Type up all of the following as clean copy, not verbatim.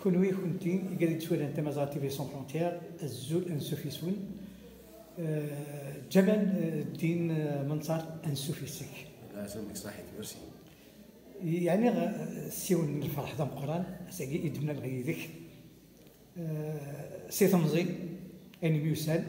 كونوي كنتي قال تسوال انت مازالتي في سون فرونتيير الزول انسوفيسون جمال الدين منصار انسوفيسك. لا سامك صحيح ميرسي. يعني سيون الفرح ذا مقران ساقي يدمنا لغيدك سي تمزي اني ميوسال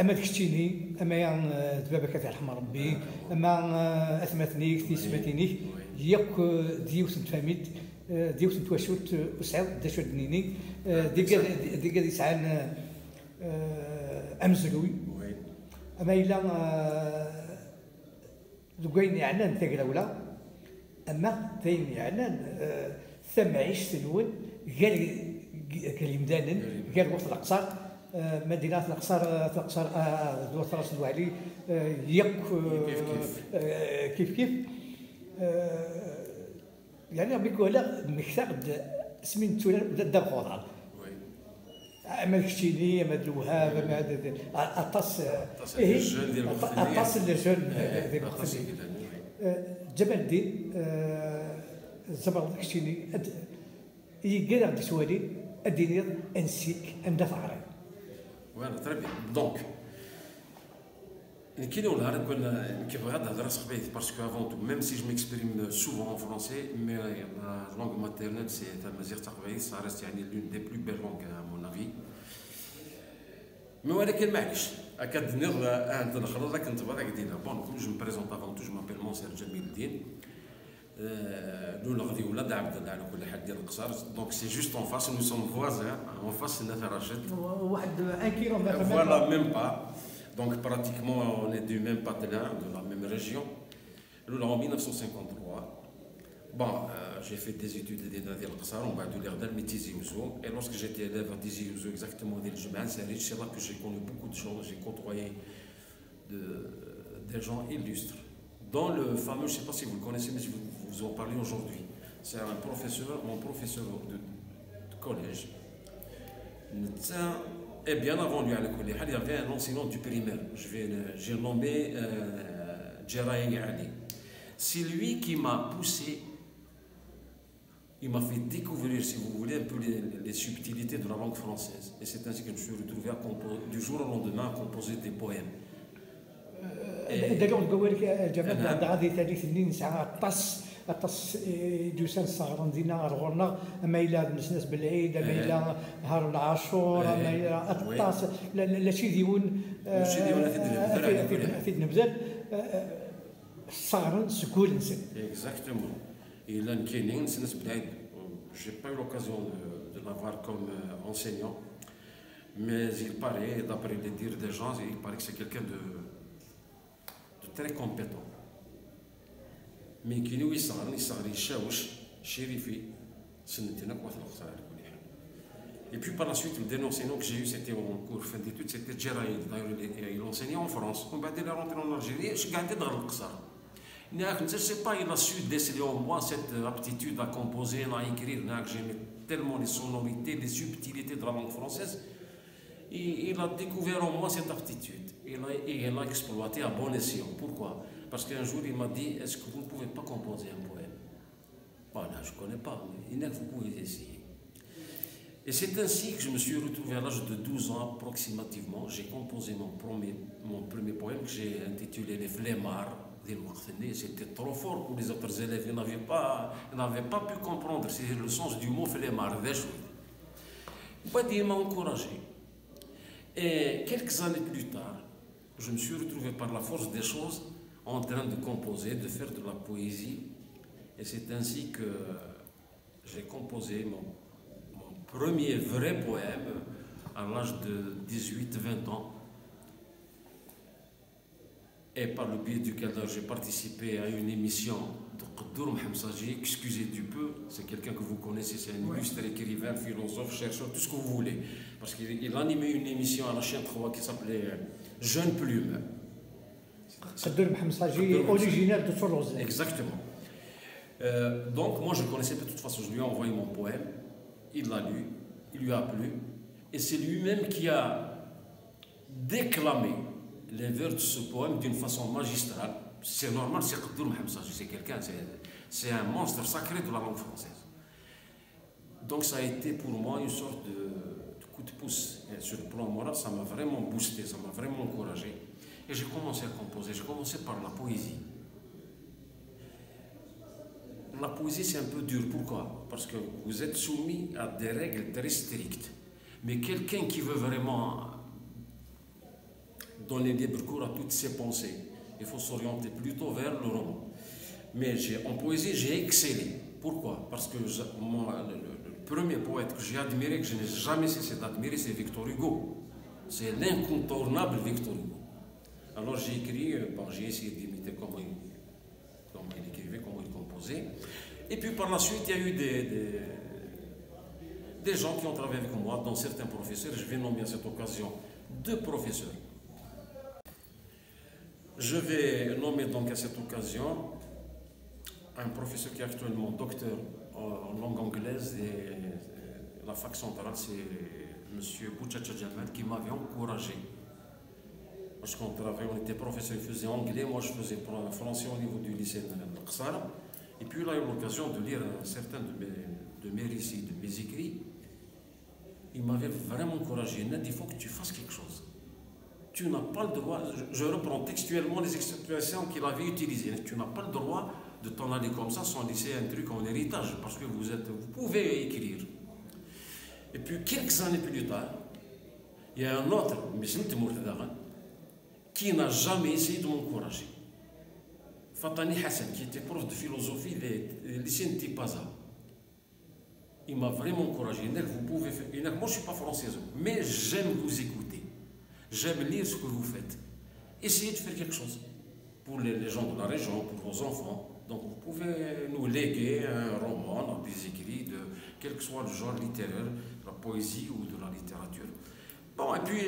اما دكتيني اما يعني دبابه كثير رحم ربي اما اثمتنيك تيسمتينيك ياك ديوث فاميت ديوث تواشوت وسعود داشو دنيني ديك يسعان امزلوي اما الا ذوين يعنان تاكلاولا اما ثين يعنان ثم عيش تنون قال يمدانا قال وقت الاقصار مدينه الاقصار دوله راس الوعلي يق كيف يعني بيقول لا مكتب سمين تولى بدا خضر اما الكشتيني اما الوهاب اما اطاس اطاس الجون ديال جمال الدين الزبر الكشتيني يقال عندي سوالي الدين انسيك اندفع غير فوالا تري بيان دونك كي نقولها لك ولا كيف غاد نهضر سخبيت باسكو افون تو ميم سي جو ميكسبريم سوفون en français mais la langue maternelle c'est تمازيغ تقبايل ça reste يعني l'une des plus belles langues à mon avis mais ولكن معليش اكاد نغ انت نخرج لك انت بالك دينا بون جو مي بريزونط افون تو جو مابيل مونسير جميل الدين لولا غادي ولاد عبد على كل حد ديال القصار دونك سي جوست اون فاس نو سوم فوازان اون فاس سنا راشد واحد 1 كيلومتر فوالا ميم با دونك براتيكمون اون اي دو ميم باتلان دو لا ميم ريجيون لولا en 1953 bon j'ai fait des études ديال القصار ومن بعد ولي غدا لميتيزي وزو et lorsque j'étais élève à Tizi Ouzou exactement ديال الجمعان c'est là que j'ai connu beaucoup de gens j'ai côtoyé des gens illustres dans le fameux, je ne sais pas si vous le connaissez, mais je vais vous en parler aujourd'hui. C'est un professeur, mon professeur de collège. Et bien avant lui, il y avait un enseignant du primaire. J'ai nommé Djeraï Ali. C'est lui qui m'a poussé, il m'a fait découvrir, si vous voulez, un peu les subtilités de la langue française. Et c'est ainsi que je me suis retrouvé du jour au lendemain à composer des poèmes. داك نقول لك جمال غادي 3 سنين ساعه طاس دوسان الصغران دينا رغورنا اما الا الناس بالعيد اما الا نهار العاشور اما الا طاس لا شي ديون في نبذل الصغران سكول نسن اكزاكتومون الا كاينين ناس بالعيد j'ai pas eu l'occasion de l'avoir comme enseignant mais il paraît d'après les dires des gens il paraît que c'est quelqu'un de très compétent. Mais qui nous y chaouch, chérifi, ce n'était pas quoi et puis par la suite, le dernier enseignant que j'ai eu, c'était en cours fin d'études, c'était Djeraïd. D'ailleurs, il enseignait en France. On va dire rentrer en Algérie, je gagnais dans le Qsar. Je ne sais pas, il a su déceler en moi cette aptitude à composer, à écrire. J'aimais tellement les sonorités, les subtilités de la langue française. Et il a découvert en moi cette aptitude. Et il l'a exploité à bon escient. Pourquoi? Parce qu'un jour, il m'a dit, est-ce que vous ne pouvez pas composer un poème? Voilà, je ne connais pas, mais vous pouvez essayer. Et c'est ainsi que je me suis retrouvé à l'âge de 12 ans approximativement. J'ai composé mon premier poème que j'ai intitulé Les Flemmards. C'était trop fort pour les autres élèves. Ils n'avaient pas pu comprendre le sens du mot flemmard. Il m'a encouragé. Et quelques années plus tard, je me suis retrouvé par la force des choses en train de composer, de faire de la poésie. Et c'est ainsi que j'ai composé mon premier vrai poème à l'âge de 18-20 ans. Et par le biais duquel j'ai participé à une émission de Qaddour Mhamsaji, excusez du peu, c'est quelqu'un que vous connaissez, c'est un illustre écrivain, philosophe, chercheur, tout ce que vous voulez. Parce qu'il animait une émission à la chaîne 3 qui s'appelait Jeune Plume. Qaddour Mhamsaji, originaire de Toulouse. Exactement. Donc moi je connaissais de toute façon, je lui ai envoyé mon poème, il l'a lu, il lui a plu, et c'est lui-même qui a déclamé les vers de ce poème d'une façon magistrale. C'est normal, c'est Qaddour Mhamsaji, c'est quelqu'un, c'est un monstre sacré de la langue française. Donc ça a été pour moi une sorte de coup de pouce. Et sur le plan moral, ça m'a vraiment boosté, ça m'a vraiment encouragé. Et j'ai commencé à composer, j'ai commencé par la poésie. La poésie, c'est un peu dur. Pourquoi? Parce que vous êtes soumis à des règles très strictes. Mais quelqu'un qui veut vraiment donner libre cours à toutes ses pensées, il faut s'orienter plutôt vers le roman. Mais en poésie, j'ai excellé. Pourquoi? Parce que moi, le premier poète que j'ai admiré, que je n'ai jamais cessé d'admirer, c'est Victor Hugo. C'est l'incontournable Victor Hugo. Alors j'ai écrit, j'ai essayé d'imiter comment il écrivait, comment il composait. Et puis par la suite, il y a eu des gens qui ont travaillé avec moi, dont certains professeurs. Je vais nommer à cette occasion 2 professeurs. Je vais nommer donc à cette occasion un professeur qui est actuellement docteur en langue anglaise et la fac centrale, c'est M. Bouchacha Jamal, qui m'avait encouragé. Parce qu'on travaillait, on était professeur, il faisait anglais, moi je faisais français au niveau du lycée de Qsara. Et puis il a eu l'occasion de lire certains de mes récits, de mes écrits. Il m'avait vraiment encouragé. Il m'a dit, il faut que tu fasses quelque chose. Tu n'as pas le droit, je reprends textuellement les expressions qu'il avait utilisées, tu n'as pas le droit de t'en aller comme ça sans laisser un truc en héritage, parce que vous pouvez écrire. Et puis quelques années plus tard, il y a un autre, qui n'a jamais essayé de m'encourager. Fatani Hassan, qui était prof de philosophie du lycée de Tipaza. Il m'a vraiment encouragé. Vous pouvez faire. Moi, je ne suis pas française, mais j'aime vous écouter. J'aime lire ce que vous faites. Essayez de faire quelque chose pour les gens de la région, pour vos enfants. Donc vous pouvez nous léguer un roman, des écrits, de quel que soit le genre littéraire, de la poésie ou de la littérature. Bon, et puis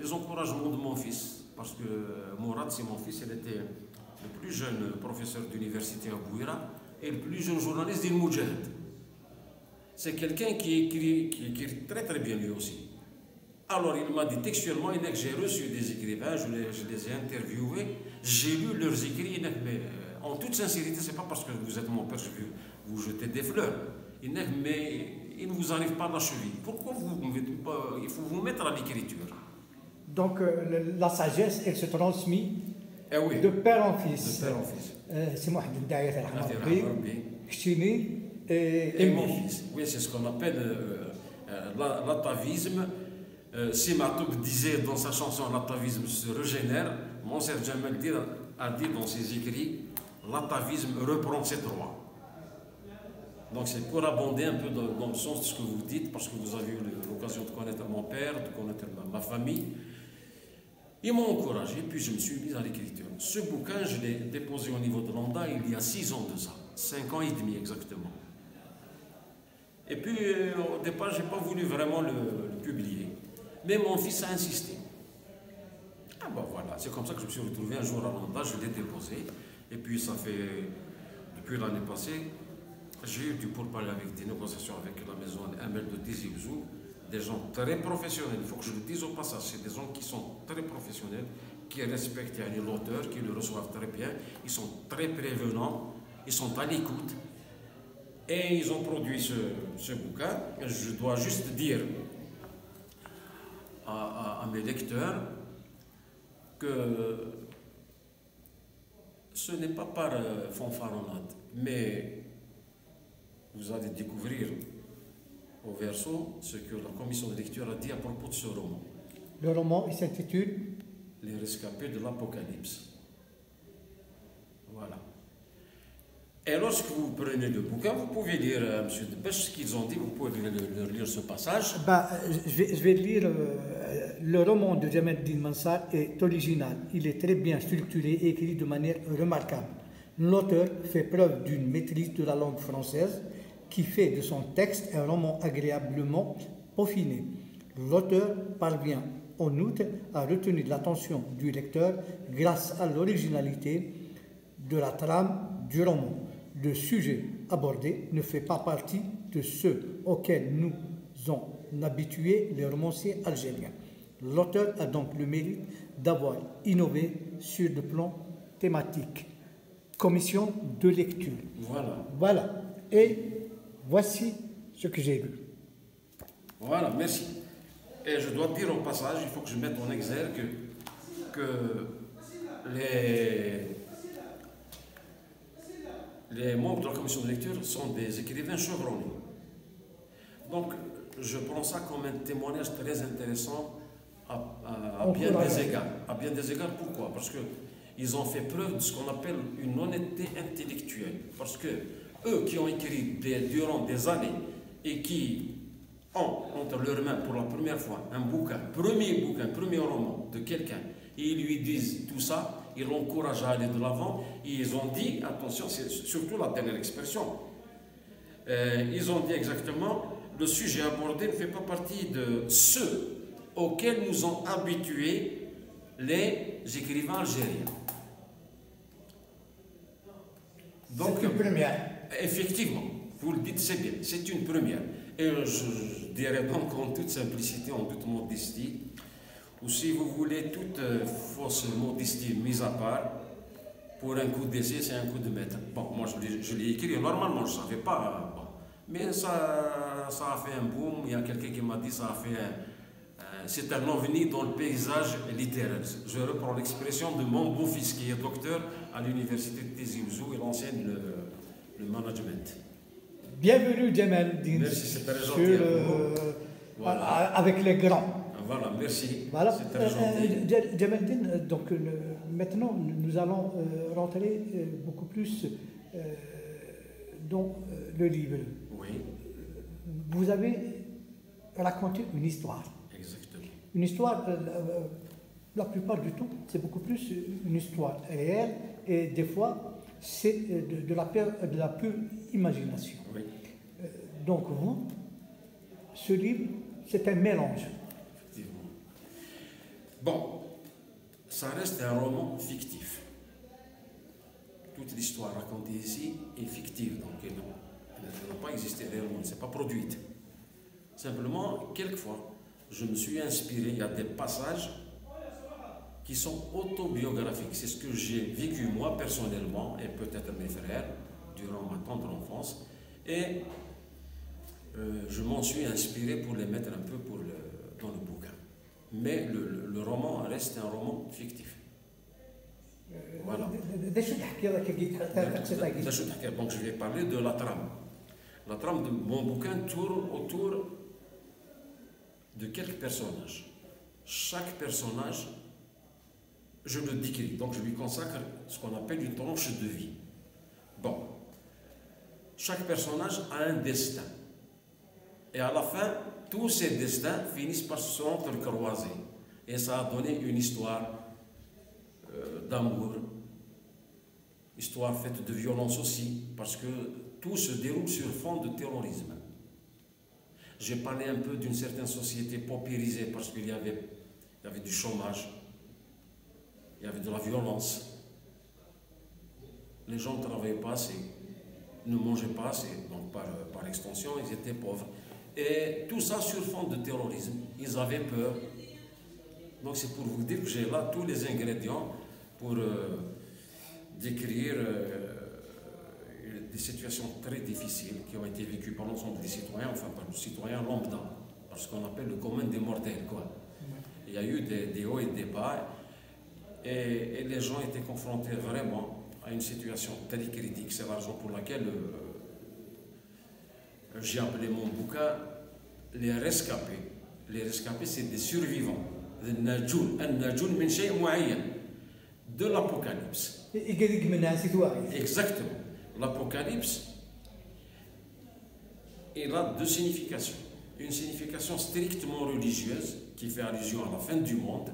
les encouragements de mon fils, parce que Mourad, c'est mon fils, il était le plus jeune professeur d'université à Bouira et le plus jeune journaliste d'Il Moudjahid. C'est quelqu'un qui écrit très très bien lui aussi. Alors il m'a dit textuellement, que j'ai reçu des écrivains, je les ai interviewés, j'ai lu leurs écrits, mais en toute sincérité, c'est pas parce que vous êtes mon père, je vais vous jeter des fleurs, mais il ne vous arrive pas à la cheville. Pourquoi il faut vous mettre à l'écriture? Donc la sagesse, elle se transmet oui, de père en fils. De père en fils. C'est moi qui et mon fils. Oui, c'est ce qu'on appelle l'atavisme. Simatoub disait dans sa chanson l'atavisme se régénère. Mounser Jamal a dit dans ses écrits l'atavisme reprend ses droits. Donc c'est pour abonder un peu dans le sens de ce que vous dites, parce que vous avez eu l'occasion de connaître mon père, de connaître ma famille. Ils m'ont encouragé, puis je me suis mis à l'écriture. Ce bouquin, je l'ai déposé au niveau de l'ANDA il y a 6 ans de ça, 5 ans et demi exactement. Et puis au départ, je n'ai pas voulu vraiment le publier. Mais mon fils a insisté. Ah ben voilà, c'est comme ça que je me suis retrouvé un jour à l'ANDA, je l'ai déposé. Et puis ça fait, depuis l'année passée, j'ai eu du pourparler avec des négociations avec la maison Amel de Tizi Ouzou, des gens très professionnels, il faut que je le dise au passage, c'est des gens qui sont très professionnels, qui respectent l'auteur, qui le reçoivent très bien, ils sont très prévenants, ils sont à l'écoute, et ils ont produit ce bouquin. Je dois juste dire à mes lecteurs que ce n'est pas par fanfaronnade, mais vous allez découvrir au verso ce que la commission de lecture a dit à propos de ce roman. Le roman, il s'intitule Les rescapés de l'Apocalypse. Voilà. Et lorsque vous prenez le bouquin, vous pouvez lire, M. Debèche, ce qu'ils ont dit, vous pouvez lire ce passage. Je vais lire le roman de Jamal Din Mansar est original. Il est très bien structuré et écrit de manière remarquable. L'auteur fait preuve d'une maîtrise de la langue française qui fait de son texte un roman agréablement peaufiné. L'auteur parvient en outre à retenir l'attention du lecteur grâce à l'originalité de la trame du roman. Le sujet abordé ne fait pas partie de ceux auxquels nous ont habitués les romanciers algériens. L'auteur a donc le mérite d'avoir innové sur le plan thématique. Commission de lecture. Voilà. Voilà. Et voici ce que j'ai lu. Voilà, merci. Et je dois dire au passage, il faut que je mette en exergue que les membres de la commission de lecture sont des écrivains chevronnés. Donc, je prends ça comme un témoignage très intéressant à bien des égards. À bien des égards, pourquoi? Parce qu'ils ont fait preuve de ce qu'on appelle une honnêteté intellectuelle. Parce que eux qui ont écrit durant des années et qui ont entre leurs mains pour la première fois un premier roman de quelqu'un, et ils lui disent tout ça, ils l'encouragent à aller de l'avant, et ils ont dit, attention, c'est surtout la dernière expression, ils ont dit exactement, le sujet abordé ne fait pas partie de ceux auxquels nous ont habitués les écrivains algériens. Donc, c'est une première. Effectivement, vous le dites, c'est bien, c'est une première. Et je dirais donc en toute simplicité, en toute modestie, ou si vous voulez, toute fausse modestie mise à part, pour un coup d'essai, c'est un coup de maître. Bon, moi je l'ai écrit, normalement je ne savais pas, bon. Mais ça a fait un boom, il y a quelqu'un qui m'a dit ça a fait c'est un ovni dans le paysage littéraire. Je reprends l'expression de mon beau-fils qui est docteur à l'université de Tizi Ouzou, il enseigne le management. Bienvenue Djemal Din. Merci, c'est très gentil. Voilà. Avec les grands. Voilà, merci. Voilà. C'est très gentil. Djemal Din, donc maintenant nous allons rentrer beaucoup plus dans le livre. Oui. Vous avez raconté une histoire. Exactement. Une histoire, la plupart du temps, c'est beaucoup plus une histoire réelle et des fois, c'est de la pure imagination. Oui. Donc vous, ce livre, c'est un mélange. Effectivement. Bon, ça reste un roman fictif. Toute l'histoire racontée ici est fictive, donc elle n'a pas existé réellement, elle ne s'est pas produite. Simplement, quelquefois, je me suis inspiré, il y a des passages qui sont autobiographiques. C'est ce que j'ai vécu moi personnellement, et peut-être mes frères, durant ma tendre enfance. Et je m'en suis inspiré pour les mettre un peu dans le bouquin. Mais le roman reste un roman fictif. Voilà. Donc je vais parler de la trame. La trame de mon bouquin tourne autour de quelques personnages. Chaque personnage, je le décris, donc je lui consacre ce qu'on appelle une tranche de vie. Bon, chaque personnage a un destin. Et à la fin, tous ces destins finissent par se entrecroiser. Et ça a donné une histoire d'amour, histoire faite de violence aussi, parce que tout se déroule sur fond de terrorisme. J'ai parlé un peu d'une certaine société paupérisée parce qu'il y avait du chômage, il y avait de la violence. Les gens ne travaillaient pas assez, ne mangeaient pas assez, donc par extension, ils étaient pauvres. Et tout ça sur fond de terrorisme. Ils avaient peur. Donc c'est pour vous dire que j'ai là tous les ingrédients pour décrire des situations très difficiles qui ont été vécues par l'ensemble des citoyens, enfin par le citoyen lambda, par ce qu'on appelle le commun des mortels, quoi. Il y a eu des hauts et des bas, et les gens étaient confrontés vraiment à une situation très critique. C'est la raison pour laquelle j'ai appelé mon bouquin les rescapés. Les rescapés, c'est des survivants. De l'apocalypse. Exactement. L'apocalypse, il a deux significations. Une signification strictement religieuse, qui fait allusion à la fin du monde,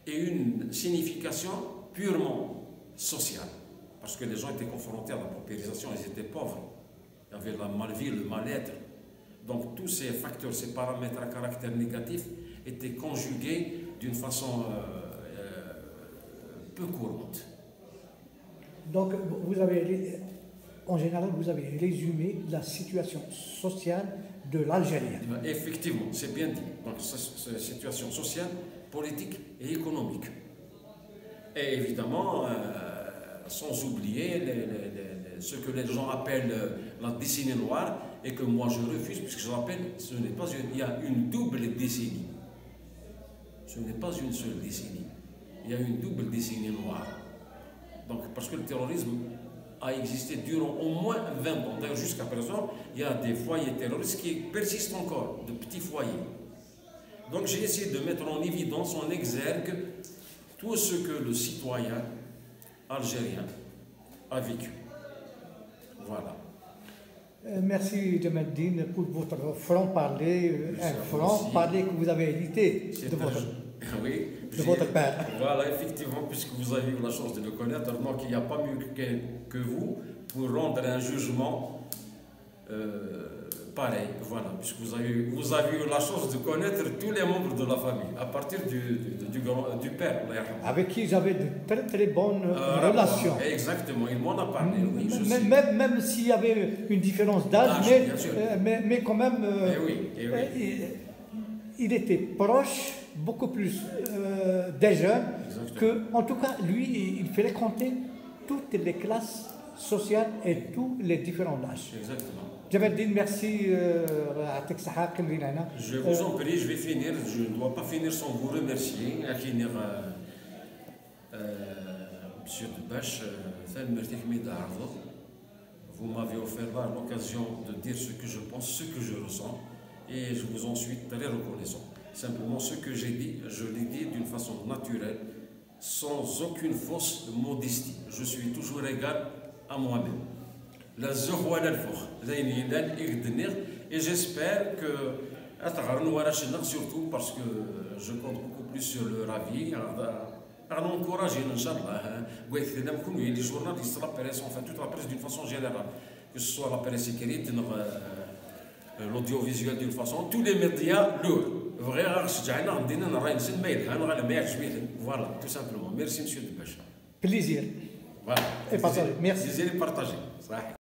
et une signification purement sociale, parce que les gens étaient confrontés à la paupérisation, ils étaient pauvres, il y avait la malvie, le mal-être. Donc tous ces facteurs, ces paramètres à caractère négatif étaient conjugués d'une façon peu courante. Donc, en général, vous avez résumé la situation sociale de l'Algérie. Effectivement, c'est bien dit. Donc, c'est une situation sociale, politique et économique. Et évidemment, sans oublier ce que les gens appellent la décennie noire et que moi je refuse, puisque je rappelle, il y a une double décennie. Ce n'est pas une seule décennie. Il y a une double décennie noire. Donc, parce que le terrorisme a existé durant au moins 20 ans. D'ailleurs, jusqu'à présent, il y a des foyers terroristes qui persistent encore, de petits foyers. Donc, j'ai essayé de mettre en évidence, en exergue, tout ce que le citoyen algérien a vécu. Voilà. Merci Djamaldine pour votre franc-parler, un franc-parler que vous avez hérité de votre père. Voilà, effectivement, puisque vous avez eu la chance de le connaître, donc il n'y a pas mieux que vous pour rendre un jugement pareil. Voilà, puisque vous avez eu la chance de connaître tous les membres de la famille, à partir du père. Avec qui j'avais de très très bonnes relations. Exactement, il m'en a parlé, oui, je sais. Même s'il y avait une différence d'âge, mais quand même, il était proche, beaucoup plus des jeunes, que, en tout cas, lui, il fréquentait toutes les classes sociales et tous les différents âges. Exactement. Djamaldine, merci. Je vous en prie, je vais finir. Je ne dois pas finir sans vous remercier. Monsieur Debache, vous m'avez offert là l'occasion de dire ce que je pense, ce que je ressens, et je vous en suis très reconnaissant. Simplement, ce que j'ai dit, je l'ai dit d'une façon naturelle, sans aucune fausse modestie. Je suis toujours égal à moi-même. Et j'espère que, surtout parce que je compte beaucoup plus sur leur avis, à encourager, Inch'Allah, les journalistes, la presse, enfin toute la presse d'une façon générale, que ce soit la presse écrite, l'audiovisuel d'une façon, tous les médias lourds. Voilà, tout simplement. Merci, monsieur Debache. Plaisir. Voilà. Et partagé. Merci. Plaisir et partagé.